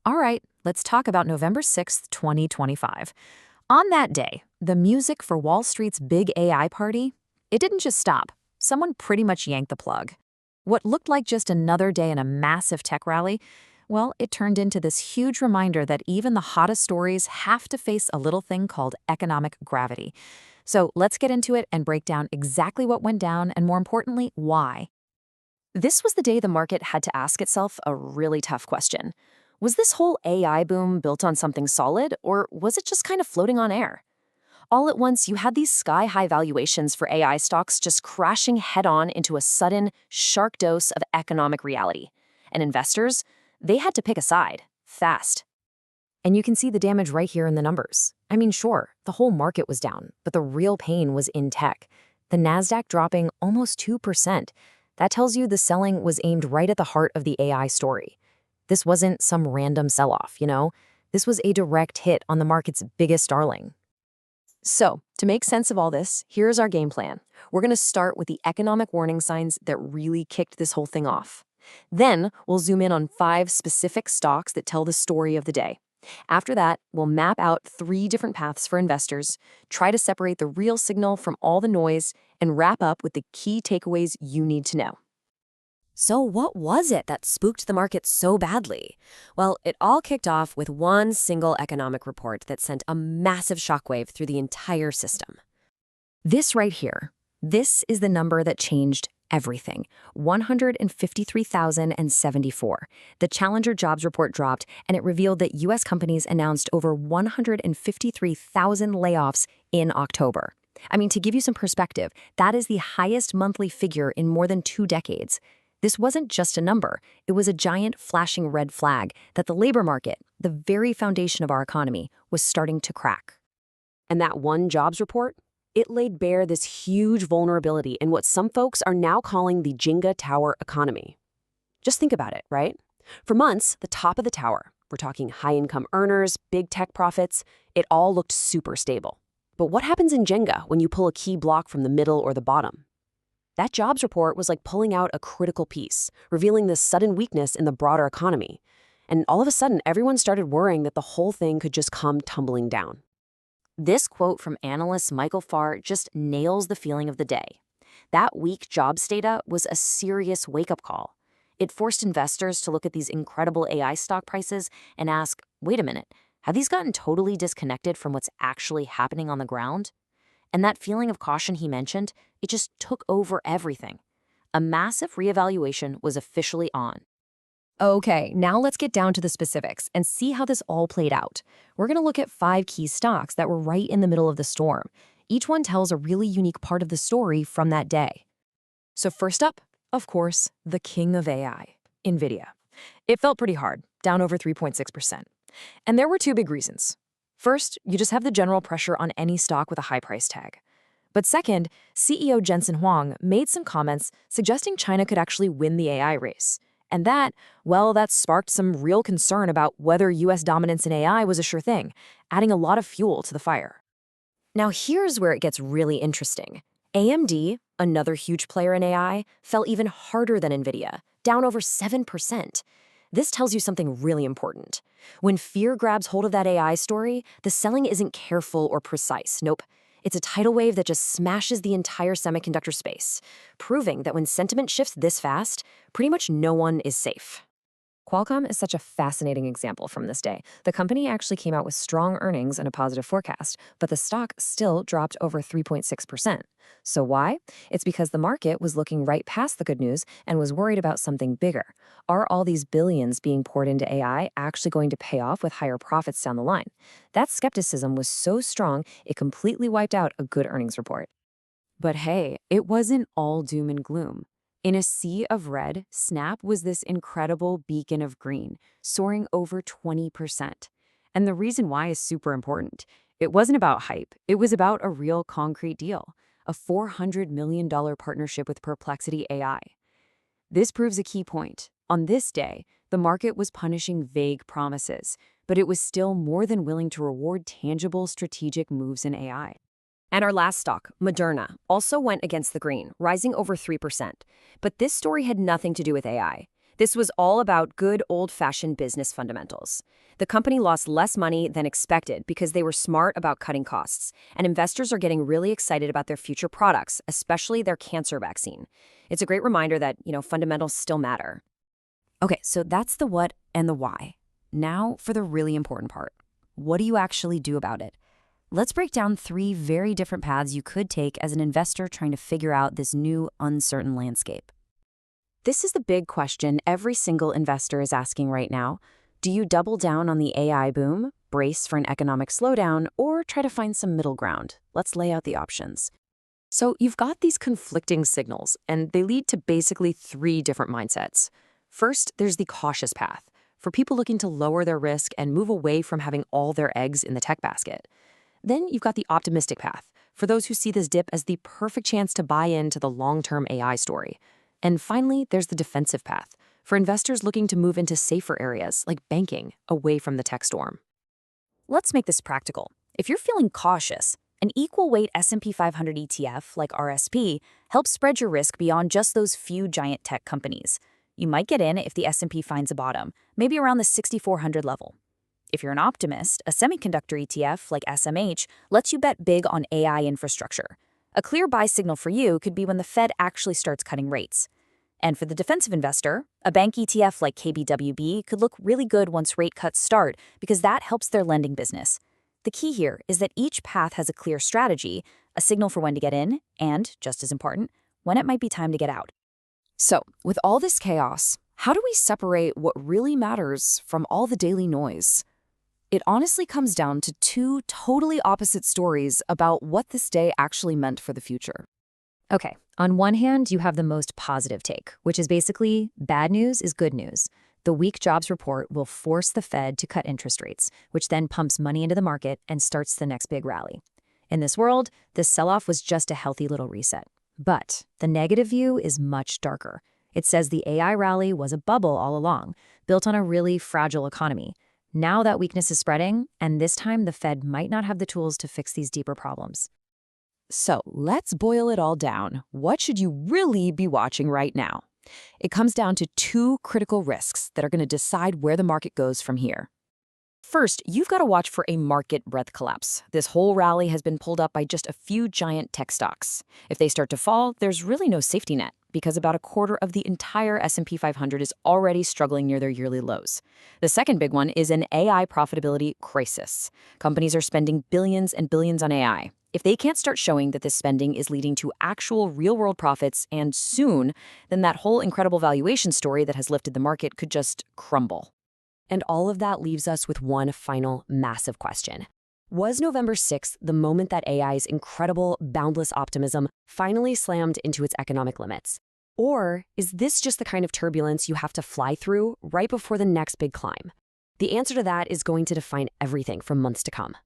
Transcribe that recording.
All right, let's talk about November 6th, 2025. On that day, the music for Wall Street's big AI party, it didn't just stop. Someone pretty much yanked the plug. What looked like just another day in a massive tech rally, well, it turned into this huge reminder that even the hottest stories have to face a little thing called economic gravity. So let's get into it and break down exactly what went down and, more importantly, why. This was the day the market had to ask itself a really tough question. Was this whole AI boom built on something solid, or was it just kind of floating on air? All at once, you had these sky-high valuations for AI stocks just crashing head-on into a sudden, shark dose of economic reality. And investors, they had to pick a side, fast. And you can see the damage right here in the numbers. I mean, sure, the whole market was down, but the real pain was in tech. The Nasdaq dropping almost 2%. That tells you the selling was aimed right at the heart of the AI story. This wasn't some random sell-off. This was a direct hit on the market's biggest darling. So, to make sense of all this, here's our game plan. We're going to start with the economic warning signs that really kicked this whole thing off. Then, we'll zoom in on 5 specific stocks that tell the story of the day. After that, we'll map out 3 different paths for investors, try to separate the real signal from all the noise, and wrap up with the key takeaways you need to know. So what was it that spooked the market so badly? Well, it all kicked off with one single economic report that sent a massive shockwave through the entire system. This right here, this is the number that changed everything. 153,074. The Challenger jobs report dropped, and it revealed that U.S. companies announced over 153,000 layoffs in October. I mean, to give you some perspective, that is the highest monthly figure in more than 2 decades. This wasn't just a number. It was a giant flashing red flag that the labor market, the very foundation of our economy, was starting to crack. And that one jobs report? It laid bare this huge vulnerability in what some folks are now calling the Jenga Tower economy. Just think about it, right? For months, the top of the tower, we're talking high-income earners, big tech profits, it all looked super stable. But what happens in Jenga when you pull a key block from the middle or the bottom? That jobs report was like pulling out a critical piece, revealing this sudden weakness in the broader economy. And all of a sudden, everyone started worrying that the whole thing could just come tumbling down. This quote from analyst Michael Farr just nails the feeling of the day. That weak jobs data was a serious wake-up call. It forced investors to look at these incredible AI stock prices and ask, wait a minute, have these gotten totally disconnected from what's actually happening on the ground? And that feeling of caution he mentioned, it just took over everything. A massive reevaluation was officially on. Okay, now let's get down to the specifics and see how this all played out. We're going to look at 5 key stocks that were right in the middle of the storm. Each one tells a really unique part of the story from that day. So first up, of course, the king of AI, NVIDIA. It felt pretty hard, down over 3.6%. And there were 2 big reasons. First, you just have the general pressure on any stock with a high price tag. But second, CEO Jensen Huang made some comments suggesting China could actually win the AI race. And that sparked some real concern about whether U.S. dominance in AI was a sure thing, adding a lot of fuel to the fire. Now here's where it gets really interesting. AMD, another huge player in AI, fell even harder than NVIDIA, down over 7%. This tells you something really important. When fear grabs hold of that AI story, the selling isn't careful or precise. Nope. It's a tidal wave that just smashes the entire semiconductor space, proving that when sentiment shifts this fast, pretty much no one is safe. Qualcomm is such a fascinating example from this day. The company actually came out with strong earnings and a positive forecast, but the stock still dropped over 3.6%. So why? It's because the market was looking right past the good news and was worried about something bigger. Are all these billions being poured into AI actually going to pay off with higher profits down the line? That skepticism was so strong, it completely wiped out a good earnings report. But hey, it wasn't all doom and gloom. In a sea of red, Snap was this incredible beacon of green, soaring over 20%. And the reason why is super important. It wasn't about hype. It was about a real concrete deal, a $400 million partnership with Perplexity AI. This proves a key point. On this day, the market was punishing vague promises, but it was still more than willing to reward tangible strategic moves in AI. And our last stock, Moderna, also went against the green, rising over 3%. But this story had nothing to do with AI. This was all about good old-fashioned business fundamentals. The company lost less money than expected because they were smart about cutting costs, and investors are getting really excited about their future products, especially their cancer vaccine. It's a great reminder that, fundamentals still matter. Okay, so that's the what and the why. Now for the really important part. What do you actually do about it? Let's break down 3 very different paths you could take as an investor trying to figure out this new, uncertain landscape. This is the big question every single investor is asking right now. Do you double down on the AI boom, brace for an economic slowdown, or try to find some middle ground? Let's lay out the options. So you've got these conflicting signals, and they lead to basically 3 different mindsets. First, there's the cautious path, for people looking to lower their risk and move away from having all their eggs in the tech basket. Then you've got the optimistic path, for those who see this dip as the perfect chance to buy into the long-term AI story. And finally, there's the defensive path, for investors looking to move into safer areas like banking, away from the tech storm. Let's make this practical. If you're feeling cautious, an equal-weight S&P 500 ETF, like RSP, helps spread your risk beyond just those few giant tech companies. You might get in if the S&P finds a bottom, maybe around the 6,400 level. If you're an optimist, a semiconductor ETF, like SMH, lets you bet big on AI infrastructure. A clear buy signal for you could be when the Fed actually starts cutting rates. And for the defensive investor, a bank ETF like KBWB could look really good once rate cuts start because that helps their lending business. The key here is that each path has a clear strategy, a signal for when to get in, and, just as important, when it might be time to get out. So, with all this chaos, how do we separate what really matters from all the daily noise? It honestly comes down to 2 totally opposite stories about what this day actually meant for the future. Okay, on one hand, you have the most positive take, which is basically bad news is good news. The weak jobs report will force the Fed to cut interest rates, which then pumps money into the market and starts the next big rally. In this world, this sell-off was just a healthy little reset. But the negative view is much darker. It says the AI rally was a bubble all along, built on a really fragile economy. Now that weakness is spreading, and this time the Fed might not have the tools to fix these deeper problems. So let's boil it all down. What should you really be watching right now? It comes down to 2 critical risks that are going to decide where the market goes from here. First, you've got to watch for a market breadth collapse. This whole rally has been pulled up by just a few giant tech stocks. If they start to fall, there's really no safety net, because about a quarter of the entire S&P 500 is already struggling near their yearly lows. The second big one is an AI profitability crisis. Companies are spending billions and billions on AI. If they can't start showing that this spending is leading to actual real-world profits and soon, then that whole incredible valuation story that has lifted the market could just crumble. And all of that leaves us with one final massive question. Was November 6th the moment that AI's incredible, boundless optimism finally slammed into its economic limits? Or is this just the kind of turbulence you have to fly through right before the next big climb? The answer to that is going to define everything for months to come.